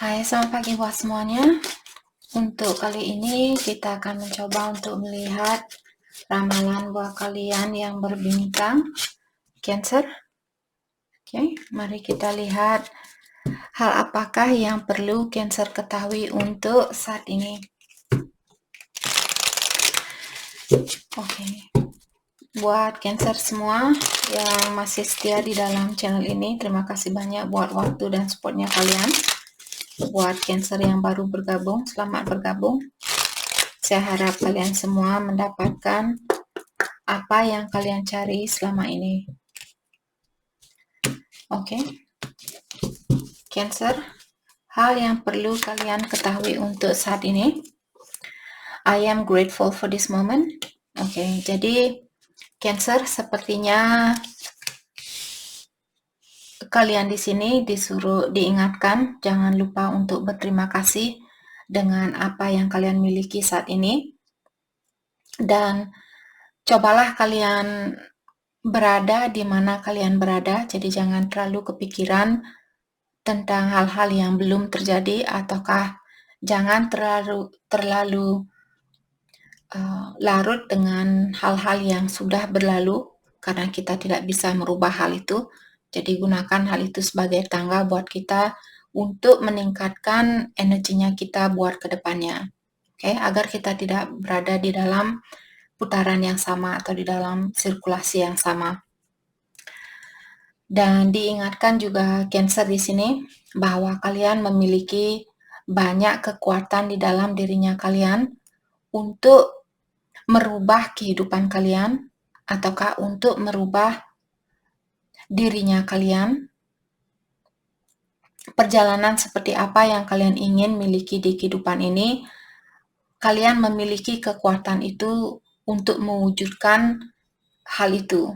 Hai, selamat pagi buat semuanya. Untuk kali ini kita akan mencoba untuk melihat ramalan buat kalian yang berbintang Cancer. Oke, mari kita lihat hal apakah yang perlu Cancer ketahui untuk saat ini. Oke. Buat Cancer semua yang masih setia di dalam channel ini, terima kasih banyak buat waktu dan supportnya kalian. Buat Cancer yang baru bergabung, selamat bergabung. Saya harap kalian semua mendapatkan apa yang kalian cari selama ini. Oke. Cancer, hal yang perlu kalian ketahui untuk saat ini. I am grateful for this moment. Oke, jadi Cancer, sepertinya kalian di sini disuruh diingatkan jangan lupa untuk berterima kasih dengan apa yang kalian miliki saat ini. Dan cobalah kalian berada di mana kalian berada, jadi jangan terlalu kepikiran tentang hal-hal yang belum terjadi, ataukah jangan terlalu larut dengan hal-hal yang sudah berlalu, karena kita tidak bisa merubah hal itu. Jadi gunakan hal itu sebagai tangga buat kita untuk meningkatkan energinya kita buat ke depannya. Oke, agar kita tidak berada di dalam putaran yang sama atau di dalam sirkulasi yang sama. Dan diingatkan juga Cancer di sini bahwa kalian memiliki banyak kekuatan di dalam dirinya kalian untuk merubah kehidupan kalian ataukah untuk merubah dirinya kalian. Perjalanan seperti apa yang kalian ingin miliki di kehidupan ini, kalian memiliki kekuatan itu untuk mewujudkan hal itu.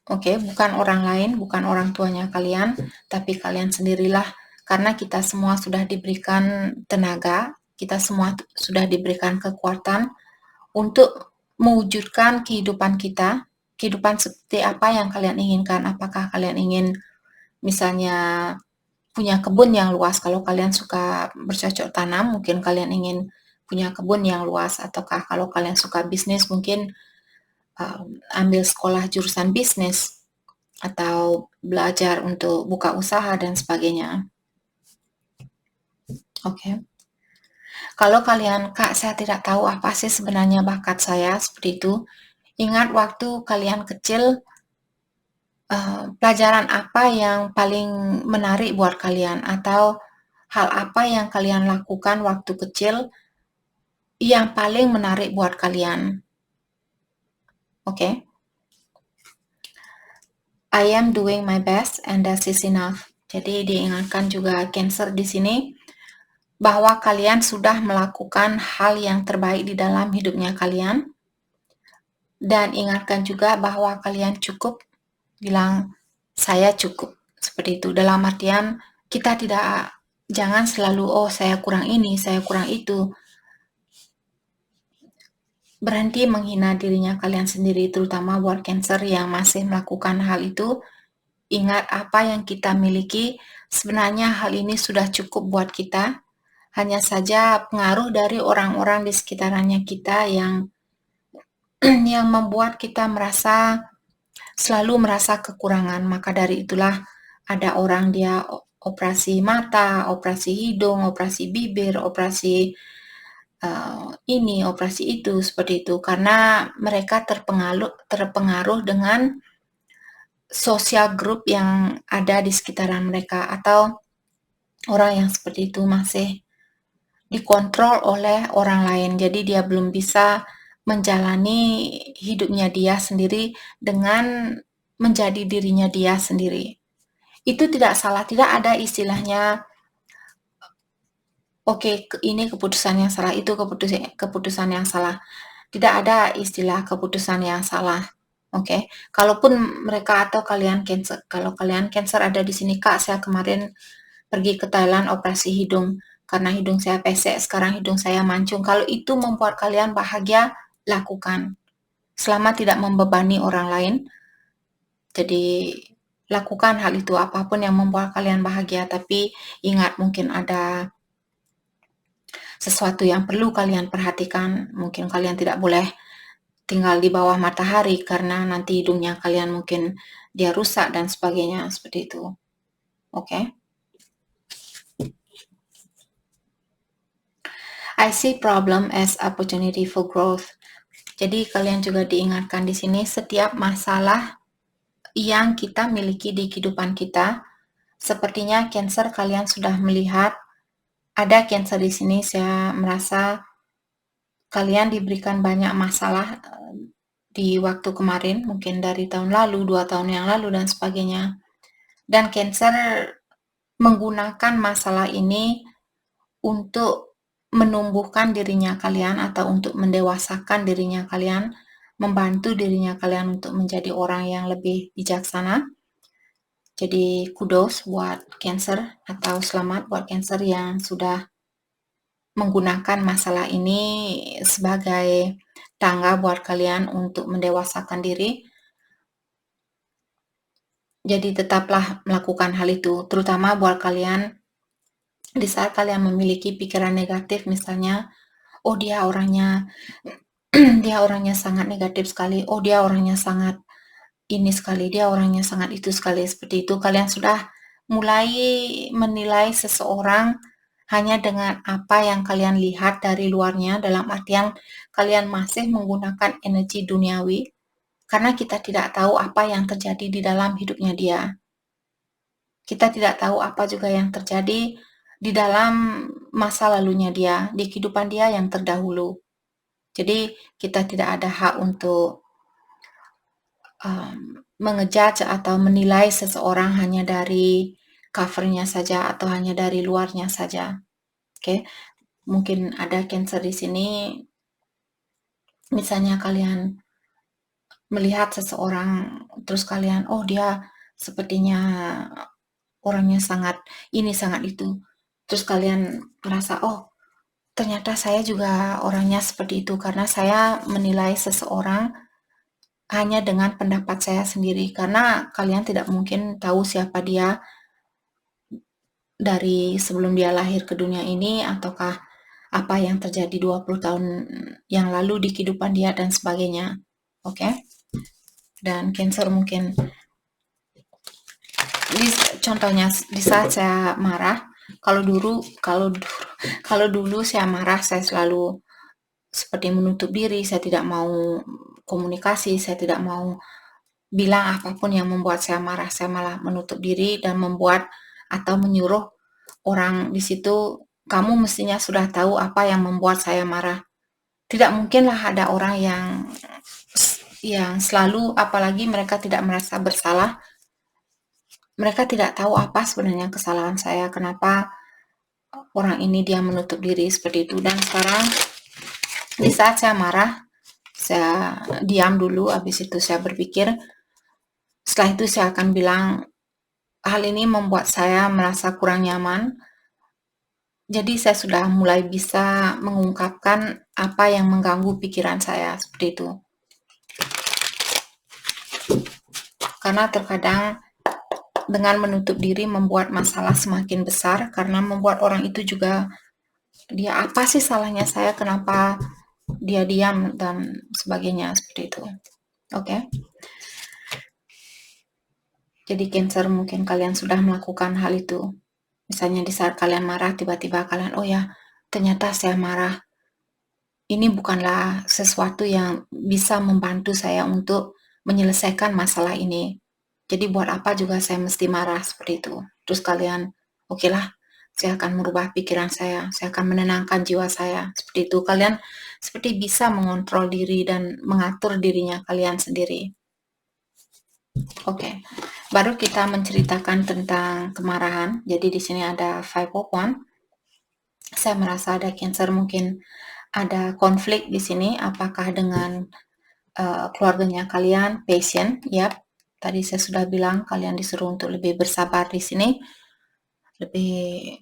Oke, bukan orang lain, bukan orang tuanya kalian, tapi kalian sendirilah. Karena kita semua sudah diberikan tenaga, kita semua sudah diberikan kekuatan untuk mewujudkan kehidupan kita. Kehidupan seperti apa yang kalian inginkan? Apakah kalian ingin misalnya punya kebun yang luas? Kalau kalian suka bercocok tanam, mungkin kalian ingin punya kebun yang luas. Ataukah kalau kalian suka bisnis, mungkin ambil sekolah jurusan bisnis atau belajar untuk buka usaha dan sebagainya. Oke. Kalau kalian, Kak, saya tidak tahu apa sih sebenarnya bakat saya seperti itu. Ingat waktu kalian kecil, pelajaran apa yang paling menarik buat kalian, atau hal apa yang kalian lakukan waktu kecil yang paling menarik buat kalian? Oke. I am doing my best and that is enough. Jadi diingatkan juga Cancer di sini bahwa kalian sudah melakukan hal yang terbaik di dalam hidupnya kalian. Dan ingatkan juga bahwa kalian cukup, bilang saya cukup, seperti itu. Dalam artian kita jangan selalu saya kurang ini, saya kurang itu. Berhenti menghina dirinya kalian sendiri, terutama buat Cancer yang masih melakukan hal itu. Ingat apa yang kita miliki, sebenarnya hal ini sudah cukup buat kita. Hanya saja pengaruh dari orang-orang di sekitarnya kita yang membuat kita selalu merasa kekurangan. Maka dari itulah ada orang dia operasi mata, operasi hidung, operasi bibir, operasi ini, operasi itu, seperti itu. Karena mereka terpengaruh dengan sosial grup yang ada di sekitaran mereka, atau orang yang seperti itu masih dikontrol oleh orang lain. Jadi dia belum bisa menjalani hidupnya dia sendiri dengan menjadi dirinya dia sendiri. Itu tidak salah, tidak ada istilahnya ini keputusan yang salah, itu keputusan yang salah. Tidak ada istilah keputusan yang salah. Oke. Kalaupun mereka atau kalian Cancer, kalau kalian Cancer ada di sini, Kak, saya kemarin pergi ke Thailand operasi hidung karena hidung saya pesek, sekarang hidung saya mancung. Kalau itu membuat kalian bahagia, lakukan. Selama tidak membebani orang lain. Jadi lakukan hal itu, apapun yang membuat kalian bahagia, tapi ingat mungkin ada sesuatu yang perlu kalian perhatikan. Mungkin kalian tidak boleh tinggal di bawah matahari karena nanti hidungnya kalian mungkin dia rusak dan sebagainya, seperti itu. Oke. I see problem as opportunity for growth. Jadi kalian juga diingatkan di sini setiap masalah yang kita miliki di kehidupan kita, sepertinya Cancer kalian sudah melihat ada Cancer di sini. Saya merasa kalian diberikan banyak masalah di waktu kemarin, mungkin dari tahun lalu, 2 tahun yang lalu dan sebagainya. Dan Cancer menggunakan masalah ini untuk menumbuhkan dirinya kalian atau untuk mendewasakan dirinya kalian, membantu dirinya kalian untuk menjadi orang yang lebih bijaksana. Jadi kudos buat Cancer atau selamat buat Cancer yang sudah menggunakan masalah ini sebagai tangga buat kalian untuk mendewasakan diri. Jadi tetaplah melakukan hal itu, terutama buat kalian di saat kalian memiliki pikiran negatif, misalnya, oh dia orangnya dia orangnya sangat negatif sekali, oh dia orangnya sangat ini sekali, dia orangnya sangat itu sekali, seperti itu. Kalian sudah mulai menilai seseorang hanya dengan apa yang kalian lihat dari luarnya, dalam artian kalian masih menggunakan energi duniawi, karena kita tidak tahu apa yang terjadi di dalam hidupnya dia. Kita tidak tahu apa juga yang terjadi di dalam masa lalunya dia, di kehidupan dia yang terdahulu. Jadi kita tidak ada hak untuk mengejudge atau menilai seseorang hanya dari covernya saja atau hanya dari luarnya saja. Oke, mungkin ada Cancer di sini. Misalnya kalian melihat seseorang, terus kalian, oh dia sepertinya orangnya sangat ini, sangat itu. Terus kalian merasa, oh ternyata saya juga orangnya seperti itu, karena saya menilai seseorang hanya dengan pendapat saya sendiri, karena kalian tidak mungkin tahu siapa dia dari sebelum dia lahir ke dunia ini, ataukah apa yang terjadi 20 tahun yang lalu di kehidupan dia dan sebagainya. Oke? Dan Cancer mungkin contohnya di saat saya marah, kalau dulu saya marah, saya selalu seperti menutup diri, saya tidak mau komunikasi, saya tidak mau bilang apapun yang membuat saya marah, saya malah menutup diri dan membuat atau menyuruh orang di situ, kamu mestinya sudah tahu apa yang membuat saya marah. Tidak mungkinlah ada orang yang selalu, apalagi mereka tidak merasa bersalah, mereka tidak tahu apa sebenarnya kesalahan saya, kenapa orang ini dia menutup diri seperti itu. Dan sekarang di saat saya marah, saya diam dulu, habis itu saya berpikir, setelah itu saya akan bilang, hal ini membuat saya merasa kurang nyaman, jadi saya sudah mulai bisa mengungkapkan apa yang mengganggu pikiran saya, seperti itu. Karena terkadang dengan menutup diri membuat masalah semakin besar, karena membuat orang itu juga, dia apa sih salahnya saya, kenapa dia diam dan sebagainya, seperti itu. Oke. Jadi Cancer mungkin kalian sudah melakukan hal itu. Misalnya di saat kalian marah, tiba-tiba kalian, oh ya, ternyata saya marah. Ini bukanlah sesuatu yang bisa membantu saya untuk menyelesaikan masalah ini. Jadi buat apa juga saya mesti marah seperti itu. Terus kalian, oke lah, saya akan merubah pikiran saya akan menenangkan jiwa saya. Seperti itu, kalian seperti bisa mengontrol diri dan mengatur dirinya kalian sendiri. Oke, baru kita menceritakan tentang kemarahan. Jadi di sini ada 5 of Wands. Saya merasa ada Cancer, mungkin ada konflik di sini. Apakah dengan keluarganya kalian? Patient, yap. Tadi saya sudah bilang kalian disuruh untuk lebih bersabar di sini, lebih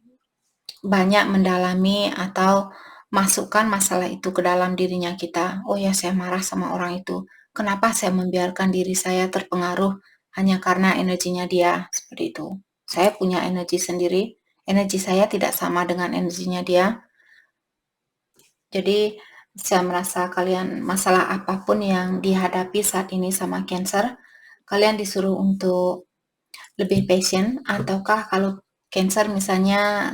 banyak mendalami atau masukkan masalah itu ke dalam dirinya kita. Oh ya, saya marah sama orang itu. Kenapa saya membiarkan diri saya terpengaruh hanya karena energinya dia, seperti itu. Saya punya energi sendiri, energi saya tidak sama dengan energinya dia. Jadi, saya merasa kalian masalah apapun yang dihadapi saat ini sama Cancer, kalian disuruh untuk lebih patient, ataukah kalau Cancer misalnya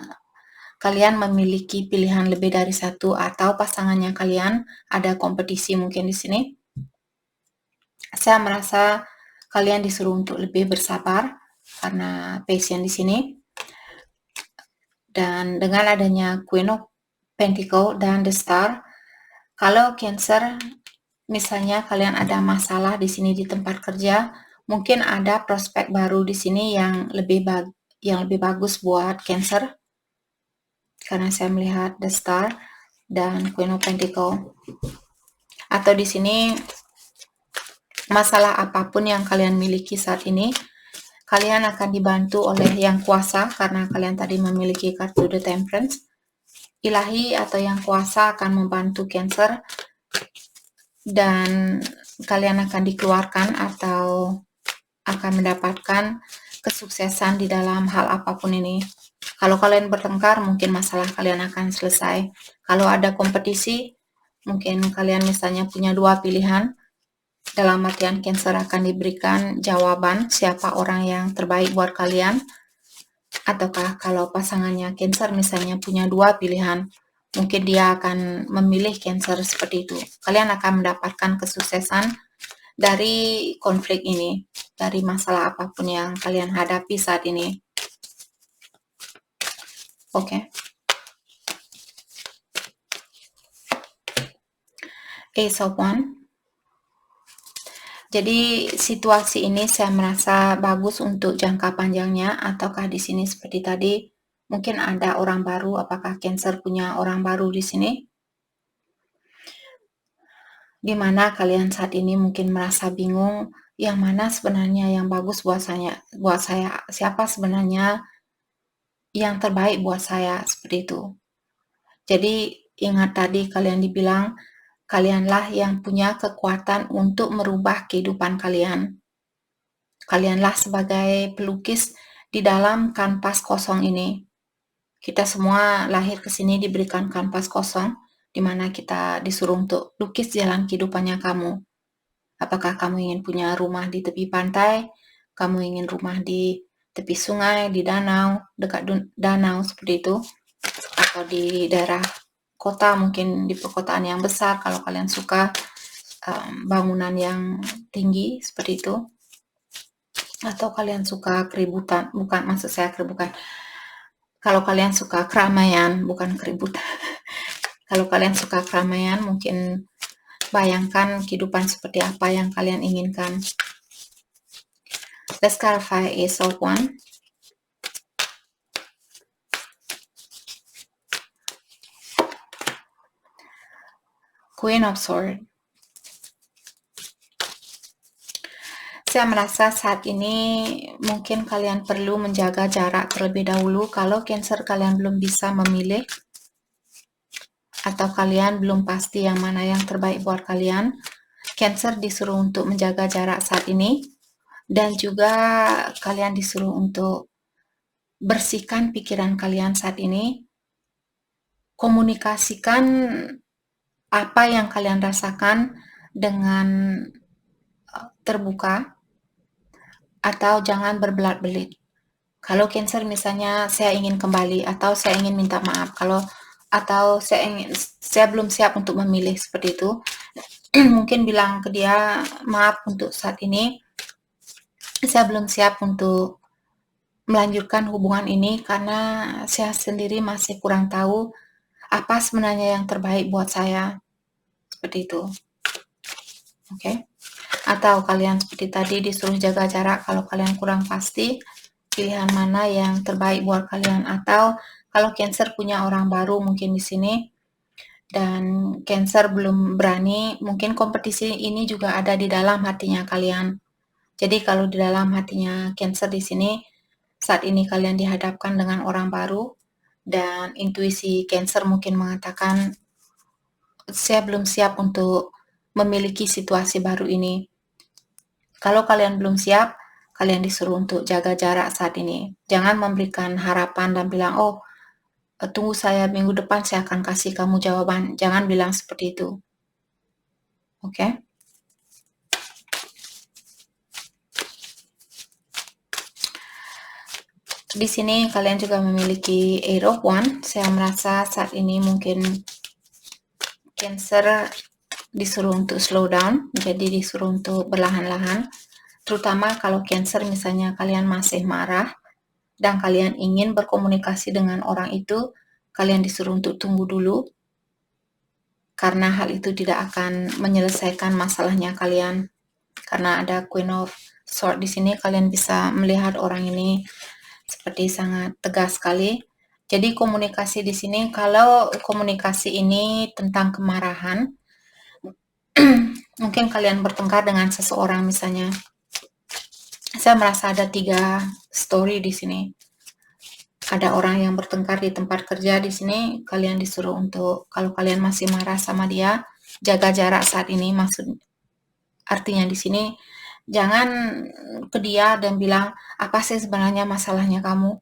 kalian memiliki pilihan lebih dari satu atau pasangannya kalian ada kompetisi mungkin di sini. Saya merasa kalian disuruh untuk lebih bersabar karena patient di sini. Dan dengan adanya Queen of Pentacle dan The Star, kalau Cancer misalnya kalian ada masalah di sini di tempat kerja, mungkin ada prospek baru di sini yang lebih bagus buat Cancer. Karena saya melihat The Star dan Queen of Pentacle. Atau di sini masalah apapun yang kalian miliki saat ini, kalian akan dibantu oleh yang kuasa karena kalian tadi memiliki kartu The Temperance. Ilahi atau yang kuasa akan membantu Cancer dan kalian akan dikeluarkan atau akan mendapatkan kesuksesan di dalam hal apapun ini. Kalau kalian bertengkar, mungkin masalah kalian akan selesai. Kalau ada kompetisi, mungkin kalian misalnya punya dua pilihan. Dalam artian Cancer akan diberikan jawaban siapa orang yang terbaik buat kalian. Ataukah kalau pasangannya Cancer misalnya punya dua pilihan, mungkin dia akan memilih Cancer seperti itu. Kalian akan mendapatkan kesuksesan dari konflik ini, dari masalah apapun yang kalian hadapi saat ini. Oke. Ace of Wands. Jadi situasi ini saya merasa bagus untuk jangka panjangnya, ataukah di sini seperti tadi mungkin ada orang baru, apakah Cancer punya orang baru di sini? Di mana kalian saat ini mungkin merasa bingung yang mana sebenarnya yang bagus buat saya, siapa sebenarnya yang terbaik buat saya, seperti itu. Jadi ingat tadi kalian dibilang kalianlah yang punya kekuatan untuk merubah kehidupan kalian. Kalianlah sebagai pelukis di dalam kanvas kosong ini. Kita semua lahir ke sini diberikan kanvas kosong, di mana kita disuruh untuk lukis jalan kehidupannya kamu. Apakah kamu ingin punya rumah di tepi pantai, kamu ingin rumah di tepi sungai, di danau, dekat danau seperti itu, atau di daerah kota, mungkin di perkotaan yang besar kalau kalian suka bangunan yang tinggi seperti itu, atau kalian suka keributan, bukan maksud saya keributan, kalau kalian suka keramaian, bukan keributan. Kalau kalian suka keramaian, mungkin bayangkan kehidupan seperti apa yang kalian inginkan. Let's clarify Ace of Wands. Queen of Swords. Saya merasa saat ini mungkin kalian perlu menjaga jarak terlebih dahulu kalau Cancer kalian belum bisa memilih atau kalian belum pasti yang mana yang terbaik buat kalian. Cancer disuruh untuk menjaga jarak saat ini dan juga kalian disuruh untuk bersihkan pikiran kalian saat ini. Komunikasikan apa yang kalian rasakan dengan terbuka atau jangan berbelat-belit. Kalau Cancer misalnya saya ingin kembali atau saya ingin minta maaf, atau saya belum siap untuk memilih seperti itu, mungkin bilang ke dia, maaf untuk saat ini saya belum siap untuk melanjutkan hubungan ini karena saya sendiri masih kurang tahu apa sebenarnya yang terbaik buat saya, seperti itu. Oke. Atau kalian seperti tadi disuruh jaga jarak kalau kalian kurang pasti pilihan mana yang terbaik buat kalian, atau kalau Cancer punya orang baru mungkin di sini dan Cancer belum berani, mungkin kompetisi ini juga ada di dalam hatinya kalian. Jadi kalau di dalam hatinya Cancer di sini saat ini kalian dihadapkan dengan orang baru dan intuisi Cancer mungkin mengatakan saya belum siap untuk memiliki situasi baru ini. Kalau kalian belum siap, kalian disuruh untuk jaga jarak saat ini. Jangan memberikan harapan dan bilang, oh, tunggu saya minggu depan saya akan kasih kamu jawaban. Jangan bilang seperti itu. Oke? Di sini kalian juga memiliki Eight of Wands. Saya merasa saat ini mungkin Cancer disuruh untuk slow down, jadi disuruh untuk berlahan-lahan. Terutama kalau Cancer misalnya kalian masih marah dan kalian ingin berkomunikasi dengan orang itu, kalian disuruh untuk tunggu dulu, karena hal itu tidak akan menyelesaikan masalahnya kalian. Karena ada Queen of Swords di sini, kalian bisa melihat orang ini seperti sangat tegas sekali. Jadi komunikasi di sini, kalau komunikasi ini tentang kemarahan, mungkin kalian bertengkar dengan seseorang misalnya. Saya merasa ada 3 story di sini. Ada orang yang bertengkar di tempat kerja di sini, kalian disuruh untuk, kalau kalian masih marah sama dia, jaga jarak saat ini. Artinya di sini, jangan ke dia dan bilang, apa sih sebenarnya masalahnya kamu?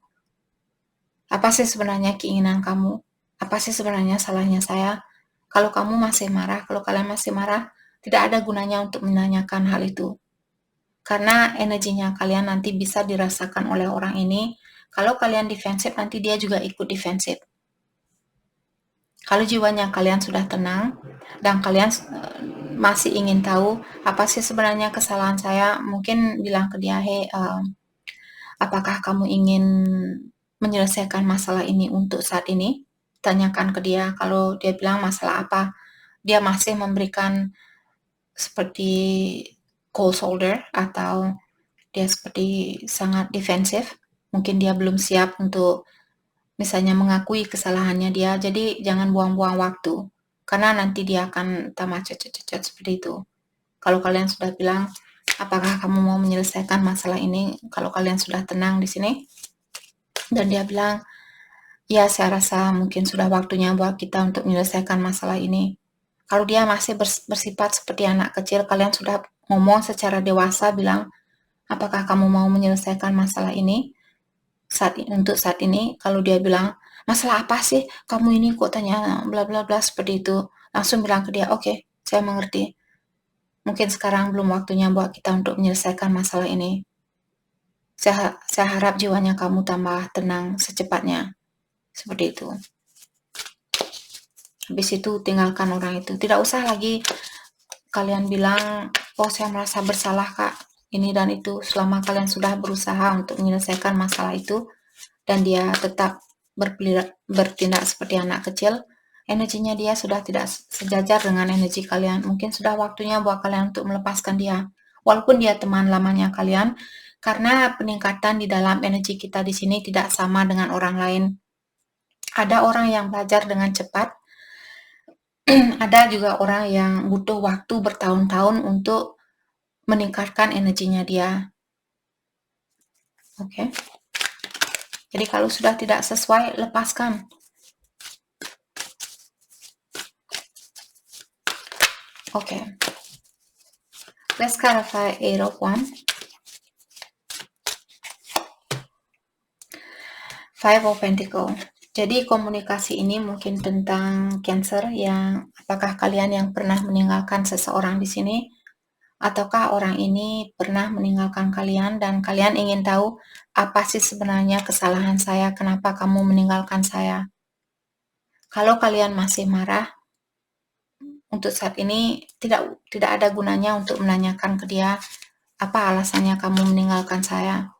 Apa sih sebenarnya keinginan kamu? Apa sih sebenarnya salahnya saya? Kalau kamu masih marah, kalau kalian masih marah, tidak ada gunanya untuk menanyakan hal itu. Karena energinya kalian nanti bisa dirasakan oleh orang ini. Kalau kalian defensif, nanti dia juga ikut defensif. Kalau jiwanya kalian sudah tenang dan kalian masih ingin tahu apa sih sebenarnya kesalahan saya, mungkin bilang ke dia, hey, apakah kamu ingin menyelesaikan masalah ini untuk saat ini? Tanyakan ke dia. Kalau dia bilang masalah apa, dia masih memberikan seperti cold shoulder atau dia seperti sangat defensif, mungkin dia belum siap untuk misalnya mengakui kesalahannya dia, jadi jangan buang-buang waktu, karena nanti dia akan tamat cecet-cecet seperti itu. Kalau kalian sudah bilang, apakah kamu mau menyelesaikan masalah ini, kalau kalian sudah tenang di sini, dan dia bilang, ya saya rasa mungkin sudah waktunya buat kita untuk menyelesaikan masalah ini. Kalau dia masih bersifat seperti anak kecil, kalian sudah ngomong secara dewasa, bilang, apakah kamu mau menyelesaikan masalah ini untuk saat ini? Kalau dia bilang, masalah apa sih kamu ini kok tanya bla bla bla seperti itu, langsung bilang ke dia, oke, saya mengerti. Mungkin sekarang belum waktunya buat kita untuk menyelesaikan masalah ini. Saya harap jiwanya kamu tambah tenang secepatnya. Seperti itu. Habis itu tinggalkan orang itu. Tidak usah lagi kalian bilang, oh saya merasa bersalah kak, ini dan itu. Selama kalian sudah berusaha untuk menyelesaikan masalah itu, dan dia tetap bertindak seperti anak kecil, energinya dia sudah tidak sejajar dengan energi kalian. Mungkin sudah waktunya buat kalian untuk melepaskan dia. Walaupun dia teman lamanya kalian, karena peningkatan di dalam energi kita di sini tidak sama dengan orang lain. Ada orang yang belajar dengan cepat, ada juga orang yang butuh waktu bertahun-tahun untuk meningkatkan energinya dia. Oke. Jadi kalau sudah tidak sesuai, lepaskan. Oke. Let's clarify Eight of Wands. Five of Pentacles. Jadi komunikasi ini mungkin tentang Cancer, yang apakah kalian yang pernah meninggalkan seseorang di sini, ataukah orang ini pernah meninggalkan kalian dan kalian ingin tahu apa sih sebenarnya kesalahan saya, kenapa kamu meninggalkan saya. Kalau kalian masih marah, untuk saat ini tidak ada gunanya untuk menanyakan ke dia apa alasannya kamu meninggalkan saya.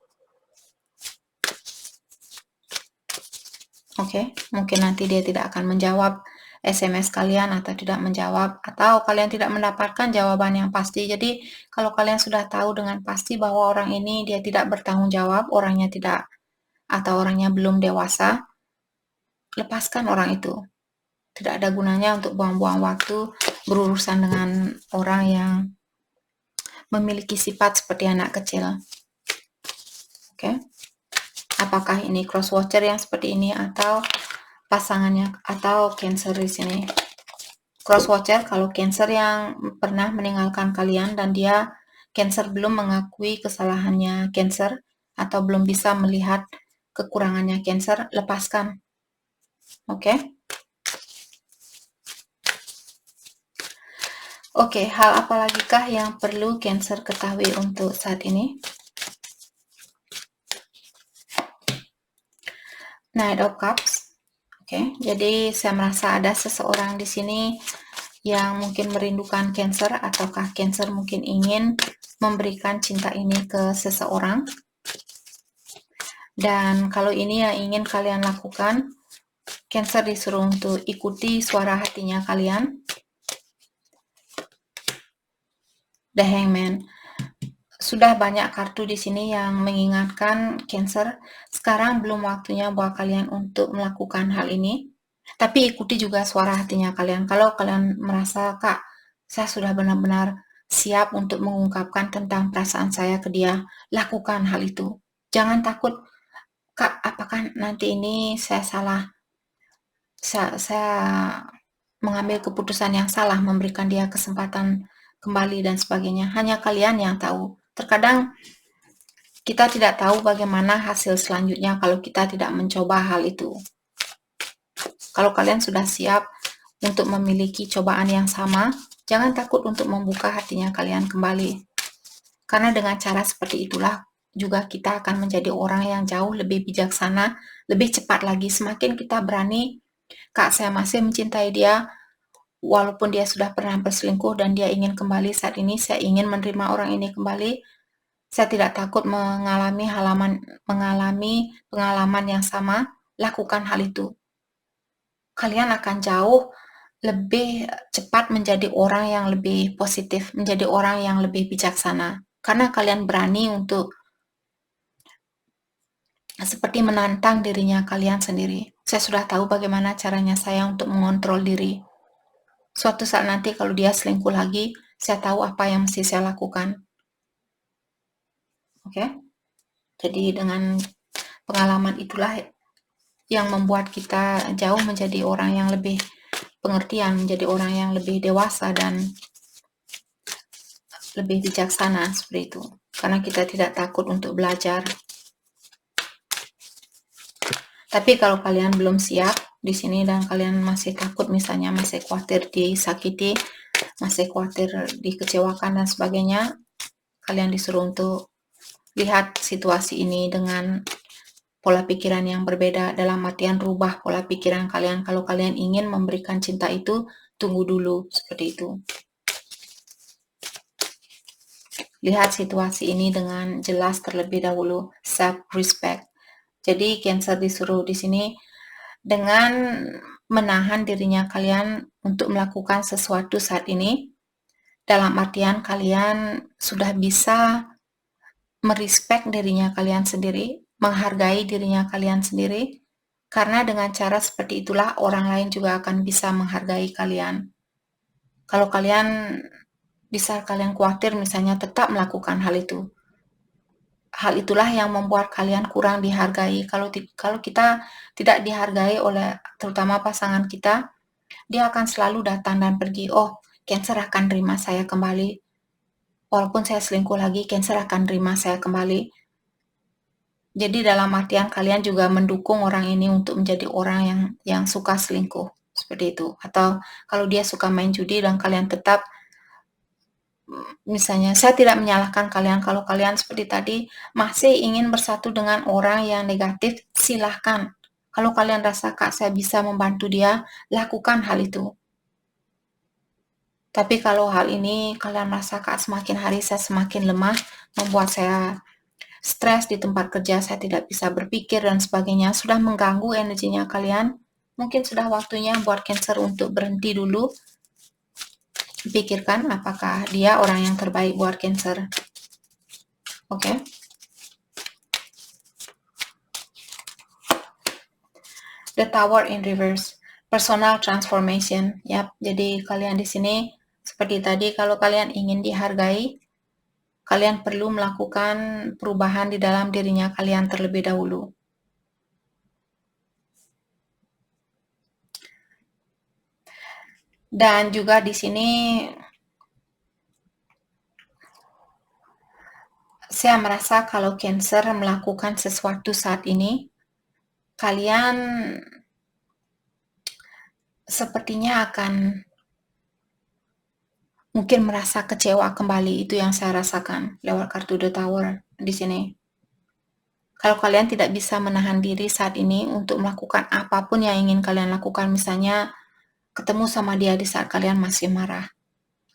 Oke, mungkin nanti dia tidak akan menjawab SMS kalian atau tidak menjawab, atau kalian tidak mendapatkan jawaban yang pasti. Jadi kalau kalian sudah tahu dengan pasti bahwa orang ini dia tidak bertanggung jawab, orangnya tidak, atau orangnya belum dewasa, lepaskan orang itu. Tidak ada gunanya untuk buang-buang waktu berurusan dengan orang yang memiliki sifat seperti anak kecil. Oke. Apakah ini cross watcher yang seperti ini atau pasangannya atau Cancer di sini. Cross watcher kalau Cancer yang pernah meninggalkan kalian dan dia Cancer belum mengakui kesalahannya Cancer atau belum bisa melihat kekurangannya Cancer, lepaskan. Oke? Oke, hal apa lagi kah yang perlu Cancer ketahui untuk saat ini? Knight of Cups. Oke, jadi saya merasa ada seseorang di sini yang mungkin merindukan Cancer, ataukah Cancer mungkin ingin memberikan cinta ini ke seseorang. Dan kalau ini yang ingin kalian lakukan, Cancer disuruh untuk ikuti suara hatinya kalian. The Hangman. Sudah banyak kartu di sini yang mengingatkan Cancer, sekarang belum waktunya buat kalian untuk melakukan hal ini. Tapi ikuti juga suara hatinya kalian. Kalau kalian merasa, Kak, saya sudah benar-benar siap untuk mengungkapkan tentang perasaan saya ke dia, lakukan hal itu. Jangan takut, Kak, apakah nanti ini saya salah? Saya mengambil keputusan yang salah, memberikan dia kesempatan kembali dan sebagainya. Hanya kalian yang tahu. Terkadang kita tidak tahu bagaimana hasil selanjutnya kalau kita tidak mencoba hal itu. Kalau kalian sudah siap untuk memiliki cobaan yang sama, jangan takut untuk membuka hatinya kalian kembali. Karena dengan cara seperti itulah juga kita akan menjadi orang yang jauh lebih bijaksana, lebih cepat lagi. Semakin kita berani, Kak, saya masih mencintai dia, walaupun dia sudah pernah berselingkuh dan dia ingin kembali saat ini, saya ingin menerima orang ini kembali. Saya tidak takut mengalami pengalaman yang sama, lakukan hal itu. Kalian akan jauh lebih cepat menjadi orang yang lebih positif, menjadi orang yang lebih bijaksana. Karena kalian berani untuk seperti menantang dirinya kalian sendiri. Saya sudah tahu bagaimana caranya saya untuk mengontrol diri. Suatu saat nanti kalau dia selingkuh lagi, saya tahu apa yang mesti saya lakukan. Oke? Jadi dengan pengalaman itulah yang membuat kita jauh menjadi orang yang lebih pengertian, menjadi orang yang lebih dewasa dan lebih bijaksana seperti itu. Karena kita tidak takut untuk belajar. Tapi kalau kalian belum siap di sini dan kalian masih takut, misalnya masih khawatir disakiti, masih khawatir dikecewakan dan sebagainya, kalian disuruh untuk lihat situasi ini dengan pola pikiran yang berbeda, dalam artian rubah pola pikiran kalian. Kalau kalian ingin memberikan cinta itu, tunggu dulu, seperti itu. Lihat situasi ini dengan jelas terlebih dahulu, self-respect. Jadi Cancer disuruh di sini dengan menahan dirinya kalian untuk melakukan sesuatu saat ini, dalam artian kalian sudah bisa merespek dirinya kalian sendiri, menghargai dirinya kalian sendiri, karena dengan cara seperti itulah orang lain juga akan bisa menghargai kalian. Kalau kalian bisa kalian khawatir misalnya tetap melakukan hal itu. Hal itulah yang membuat kalian kurang dihargai. Kalau kita tidak dihargai oleh terutama pasangan kita, dia akan selalu datang dan pergi. Oh, Cancer akan terima saya kembali. Walaupun saya selingkuh lagi, Cancer akan terima saya kembali. Jadi dalam artian kalian juga mendukung orang ini untuk menjadi orang yang suka selingkuh, seperti itu. Atau kalau dia suka main judi dan kalian tetap, misalnya saya tidak menyalahkan kalian kalau kalian seperti tadi masih ingin bersatu dengan orang yang negatif, silahkan. Kalau kalian rasa, Kak, saya bisa membantu dia, lakukan hal itu. Tapi kalau hal ini kalian rasa, Kak, semakin hari saya semakin lemah, membuat saya stres di tempat kerja, saya tidak bisa berpikir dan sebagainya, sudah mengganggu energinya kalian, mungkin sudah waktunya buat Cancer untuk berhenti dulu. Pikirkan apakah dia orang yang terbaik buat Cancer. Oke? The Tower in Reverse, personal transformation. Yap, jadi kalian di sini seperti tadi, kalau kalian ingin dihargai, kalian perlu melakukan perubahan di dalam dirinya kalian terlebih dahulu. Dan juga di sini Saya merasa kalau Cancer melakukan sesuatu saat ini, kalian sepertinya akan mungkin merasa kecewa kembali. Itu yang saya rasakan lewat kartu The Tower di sini. Kalau kalian tidak bisa menahan diri saat ini untuk melakukan apapun yang ingin kalian lakukan, misalnya ketemu sama dia di saat kalian masih marah,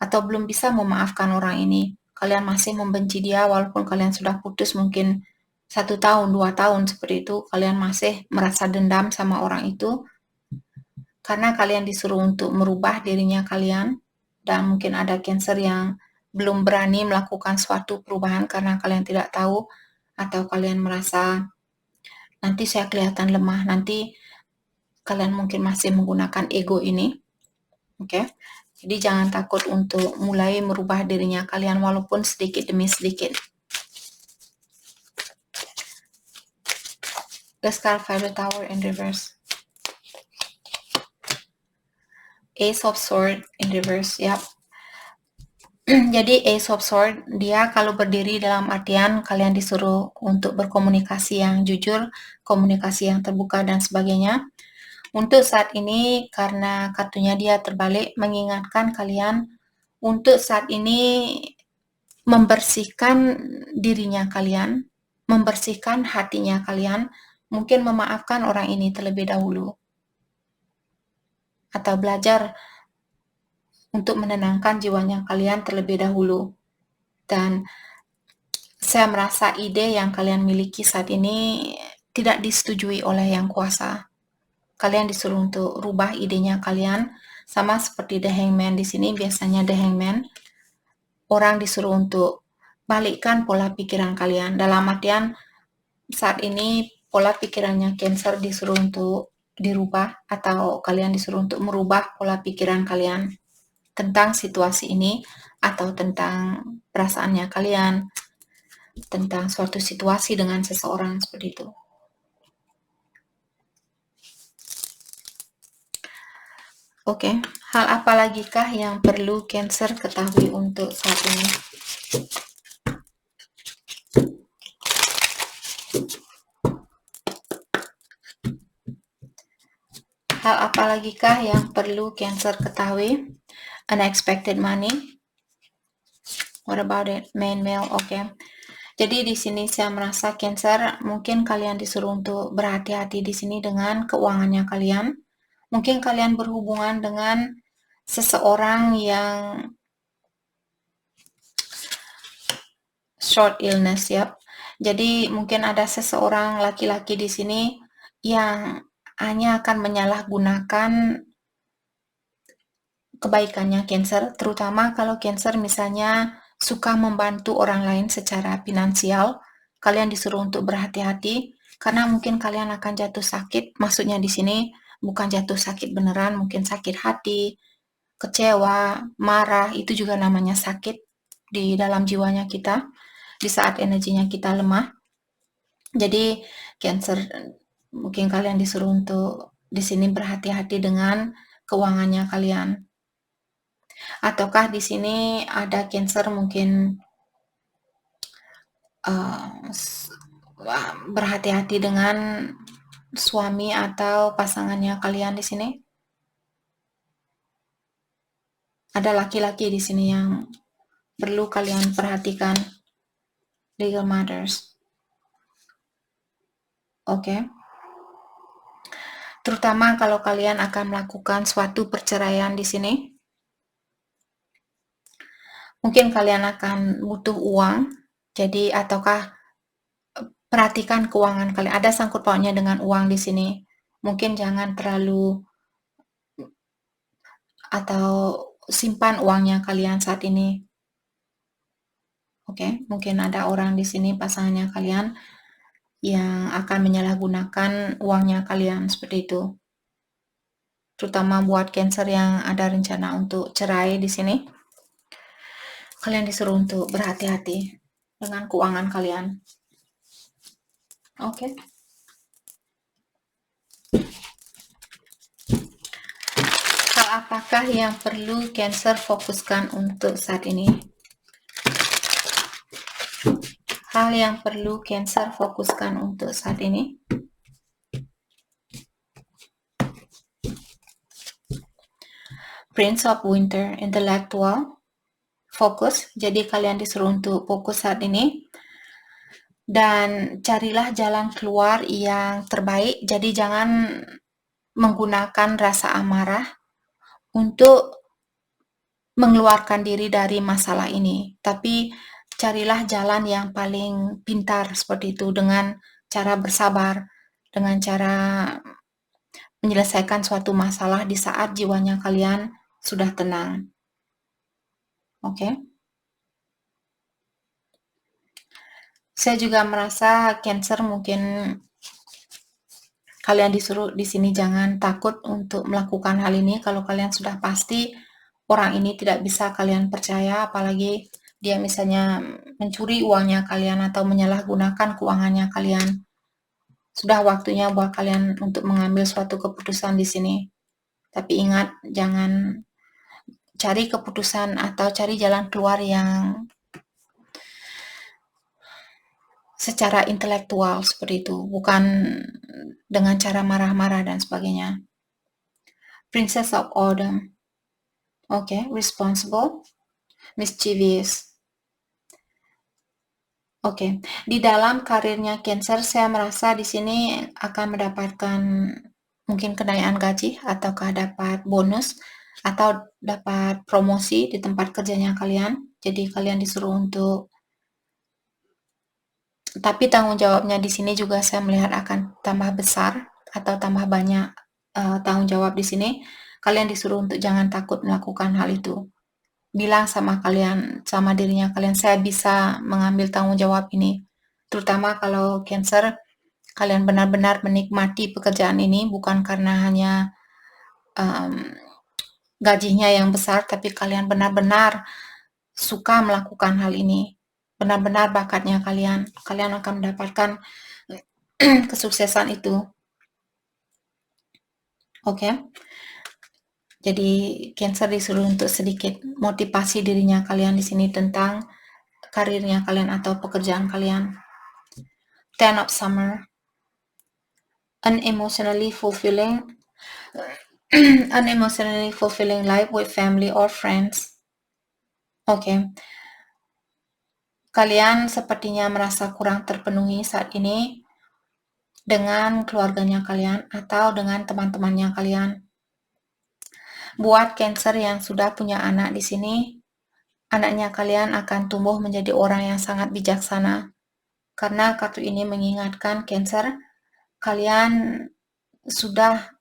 atau belum bisa memaafkan orang ini, kalian masih membenci dia walaupun kalian sudah putus mungkin 1 tahun, 2 tahun seperti itu, kalian masih merasa dendam sama orang itu, karena kalian disuruh untuk merubah dirinya kalian, dan mungkin ada Cancer yang belum berani melakukan suatu perubahan karena kalian tidak tahu, atau kalian merasa nanti saya kelihatan lemah, nanti kalian mungkin masih menggunakan ego ini. Oke. Jadi jangan takut untuk mulai merubah dirinya kalian walaupun sedikit demi sedikit. The Starfire Tower in reverse. Ace of Sword in reverse, yap. Jadi Ace of Sword, dia kalau berdiri dalam artian kalian disuruh untuk berkomunikasi yang jujur, komunikasi yang terbuka dan sebagainya. Untuk saat ini, karena kartunya dia terbalik, mengingatkan kalian untuk saat ini membersihkan dirinya kalian, membersihkan hatinya kalian, mungkin memaafkan orang ini terlebih dahulu. Atau belajar untuk menenangkan jiwanya kalian terlebih dahulu. Dan saya merasa ide yang kalian miliki saat ini tidak disetujui oleh Yang Kuasa. Kalian disuruh untuk rubah idenya kalian, sama seperti The Hangman di sini. Biasanya The Hangman, orang disuruh untuk balikkan pola pikiran kalian. Dalam artian saat ini pola pikirannya Cancer disuruh untuk dirubah, atau kalian disuruh untuk merubah pola pikiran kalian tentang situasi ini, atau tentang perasaannya kalian, tentang suatu situasi dengan seseorang seperti itu. Oke, hal apa lagi kah yang perlu Cancer ketahui untuk saat ini? Hal apa lagi kah yang perlu Cancer ketahui? Unexpected money. What about it? Main male, oke. Jadi di sini saya merasa Cancer mungkin kalian disuruh untuk berhati-hati di sini dengan keuangannya kalian. Mungkin kalian berhubungan dengan seseorang yang short illness, ya. Jadi mungkin ada seseorang laki-laki di sini yang hanya akan menyalahgunakan kebaikannya Cancer, terutama kalau Cancer misalnya suka membantu orang lain secara finansial. Kalian disuruh untuk berhati-hati karena mungkin kalian akan jatuh sakit. Maksudnya di sini bukan jatuh sakit beneran, mungkin sakit hati, kecewa, marah, itu juga namanya sakit di dalam jiwanya kita di saat energinya kita lemah. Jadi Cancer, mungkin kalian disuruh untuk di sini berhati-hati dengan keuangannya kalian. Ataukah di sini ada Cancer mungkin berhati-hati dengan suami atau pasangannya kalian di sini? Ada laki-laki di sini yang perlu kalian perhatikan. Legal matters. Oke. Terutama kalau kalian akan melakukan suatu perceraian di sini. Mungkin kalian akan butuh uang. Jadi ataukah perhatikan keuangan kalian. Ada sangkut pautnya dengan uang di sini. Mungkin jangan terlalu atau simpan uangnya kalian saat ini. Oke, mungkin ada orang di sini pasangannya kalian yang akan menyalahgunakan uangnya kalian seperti itu. Terutama buat Cancer yang ada rencana untuk cerai di sini. Kalian disuruh untuk berhati-hati dengan keuangan kalian. Oke. Hal apakah yang perlu Cancer fokuskan untuk saat ini? hal yang perlu Cancer fokuskan untuk saat ini. Prince of Winter, intellectual, fokus. Jadi kalian disuruh untuk fokus saat ini. Dan carilah jalan keluar yang terbaik. Jadi jangan menggunakan rasa amarah untuk mengeluarkan diri dari masalah ini. Tapi carilah jalan yang paling pintar seperti itu, dengan cara bersabar, dengan cara menyelesaikan suatu masalah di saat jiwanya kalian sudah tenang. Oke? Saya juga merasa Cancer mungkin kalian disuruh di sini jangan takut untuk melakukan hal ini kalau kalian sudah pasti orang ini tidak bisa kalian percaya, apalagi dia misalnya mencuri uangnya kalian atau menyalahgunakan keuangannya kalian. Sudah waktunya buat kalian untuk mengambil suatu keputusan di sini. Tapi ingat, jangan cari keputusan atau cari jalan keluar yang secara intelektual seperti itu, bukan dengan cara marah-marah dan sebagainya. Princess of Autumn. Oke, responsible, mischievous. Oke, di dalam karirnya Cancer, saya merasa di sini akan mendapatkan mungkin kenaikan gaji, ataukah dapat bonus, atau dapat promosi di tempat kerjanya kalian. Jadi kalian disuruh untuk, tapi tanggung jawabnya di sini juga saya melihat akan tambah besar atau tambah banyak tanggung jawab di sini. Kalian disuruh untuk jangan takut melakukan hal itu. Bilang sama kalian, sama dirinya kalian, saya bisa mengambil tanggung jawab ini. Terutama kalau Cancer, kalian benar-benar menikmati pekerjaan ini, bukan karena hanya gajinya yang besar, tapi kalian benar-benar suka melakukan hal ini. Benar-benar bakatnya kalian akan mendapatkan kesuksesan itu. Oke? Jadi Cancer disuruh untuk sedikit motivasi dirinya kalian di sini tentang karirnya kalian atau pekerjaan kalian. Ten of Summer, unemotionally fulfilling life with family or friends. Oke. Kalian sepertinya merasa kurang terpenuhi saat ini dengan keluarganya kalian atau dengan teman-temannya kalian. Buat Cancer yang sudah punya anak di sini, anaknya kalian akan tumbuh menjadi orang yang sangat bijaksana. Karena kartu ini mengingatkan Cancer, kalian sudah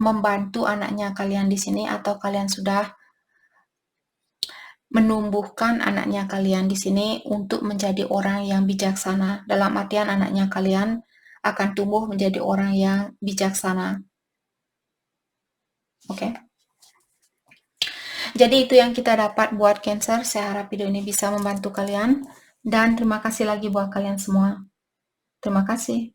membantu anaknya kalian di sini, atau kalian sudah menumbuhkan anaknya kalian di sini untuk menjadi orang yang bijaksana. Dalam artian anaknya kalian akan tumbuh menjadi orang yang bijaksana. Oke. Jadi itu yang kita dapat buat Cancer. Saya harap video ini bisa membantu kalian. Dan terima kasih lagi buat kalian semua. Terima kasih.